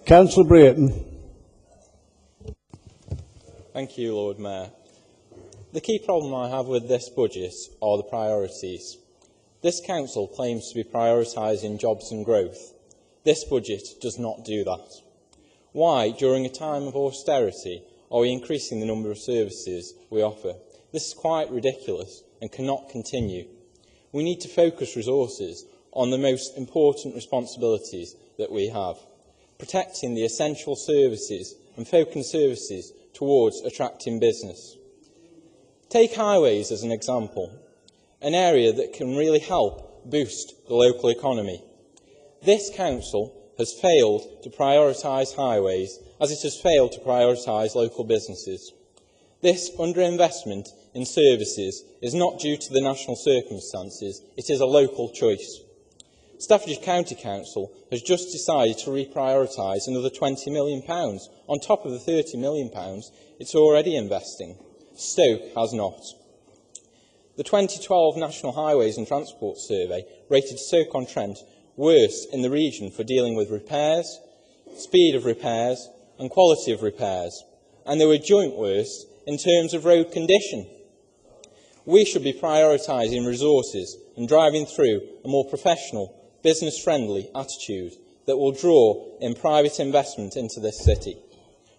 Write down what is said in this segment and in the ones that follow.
Cllr Brereton. Thank you, Lord Mayor. The key problem I have with this budget are the priorities. This council claims to be prioritising jobs and growth. This budget does not do that. Why, during a time of austerity, are we increasing the number of services we offer? This is quite ridiculous and cannot continue. We need to focus resources on the most important responsibilities that we have, protecting the essential services and focusing services towards attracting business. Take highways as an example, an area that can really help boost the local economy. This council has failed to prioritise highways as it has failed to prioritise local businesses. This underinvestment in services is not due to the national circumstances, it is a local choice. Staffordshire County Council has just decided to reprioritise another £20 million on top of the £30 million it's already investing. Stoke has not. The 2012 National Highways and Transport Survey rated Stoke-on-Trent worst in the region for dealing with repairs, speed of repairs and quality of repairs, and they were joint worst in terms of road condition. We should be prioritising resources and driving through a more professional, business-friendly attitude that will draw in private investment into this city,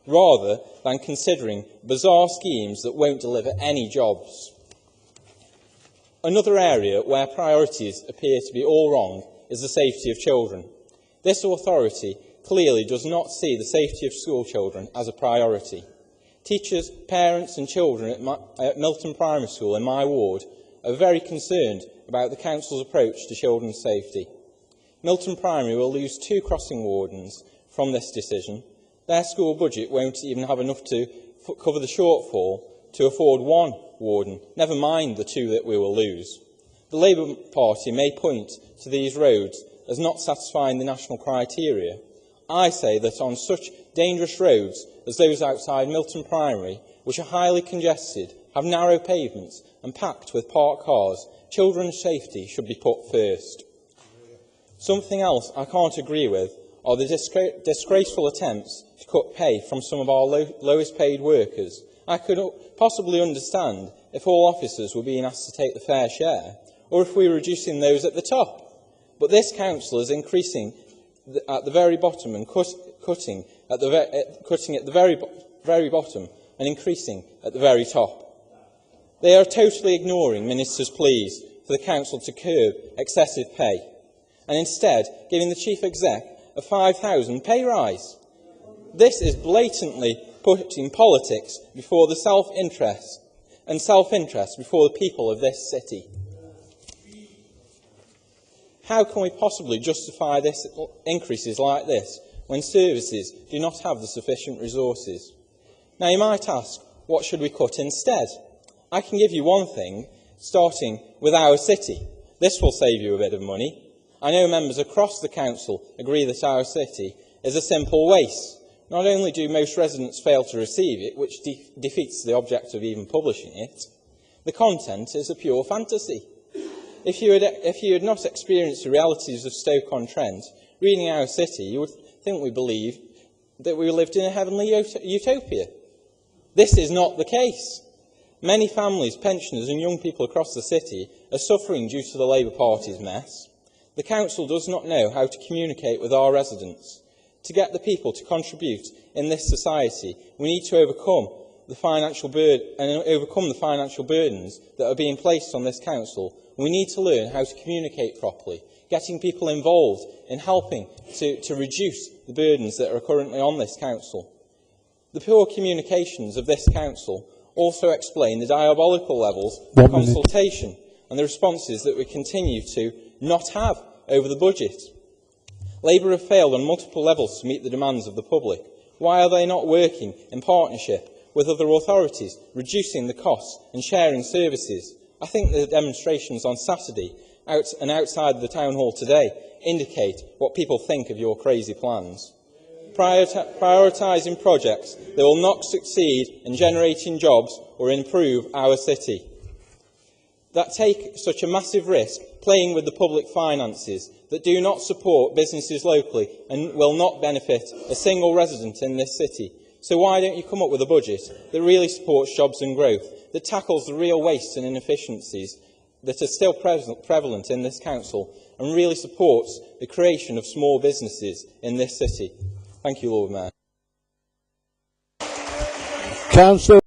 rather than considering bizarre schemes that won't deliver any jobs. Another area where priorities appear to be all wrong is the safety of children. This authority clearly does not see the safety of school children as a priority. Teachers, parents and children at Milton Primary School in my ward are very concerned about the council's approach to children's safety. Milton Primary will lose 2 crossing wardens from this decision. Their school budget won't even have enough to cover the shortfall to afford 1 warden, never mind the 2 that we will lose. The Labour Party may point to these roads as not satisfying the national criteria. I say that on such dangerous roads as those outside Milton Primary, which are highly congested, have narrow pavements and packed with parked cars, children's safety should be put first. Something else I can't agree with are the disgraceful attempts to cut pay from some of our lowest paid workers. I could possibly understand if all officers were being asked to take the fair share, or if we were reducing those at the top. But this council is increasing at the very bottom and cutting at the very bottom and increasing at the very top. They are totally ignoring ministers' pleas for the council to curb excessive pay, and instead giving the chief exec a £5,000 pay rise. This is blatantly putting politics before the self-interest and self-interest before the people of this city. How can we possibly justify increases like this when services do not have the sufficient resources? Now you might ask, what should we cut instead? I can give you one thing, starting with our city. This will save you a bit of money. I know members across the council agree that our city is a simple waste. Not only do most residents fail to receive it, which defeats the object of even publishing it, the content is a pure fantasy. If you had not experienced the realities of Stoke-on-Trent, reading our city, you would think we believe that we lived in a heavenly utopia. This is not the case. Many families, pensioners and young people across the city are suffering due to the Labour Party's mess. The council does not know how to communicate with our residents. To get the people to contribute in this society, we need to overcome the financial burdens that are being placed on this council. We need to learn how to communicate properly, getting people involved in helping to reduce the burdens that are currently on this council. The poor communications of this council also explain the diabolical levels of consultation and the responses that we continue to not have over the budget. Labour have failed on multiple levels to meet the demands of the public. Why are they not working in partnership with other authorities, reducing the costs and sharing services? I think the demonstrations on Saturday and outside the town hall today indicate what people think of your crazy plans. Prioritising projects that will not succeed in generating jobs or improve our city, that take such a massive risk playing with the public finances, that do not support businesses locally and will not benefit a single resident in this city. So why don't you come up with a budget that really supports jobs and growth, that tackles the real wastes and inefficiencies that are still prevalent in this council, and really supports the creation of small businesses in this city? Thank you, Lord Mayor. Councillor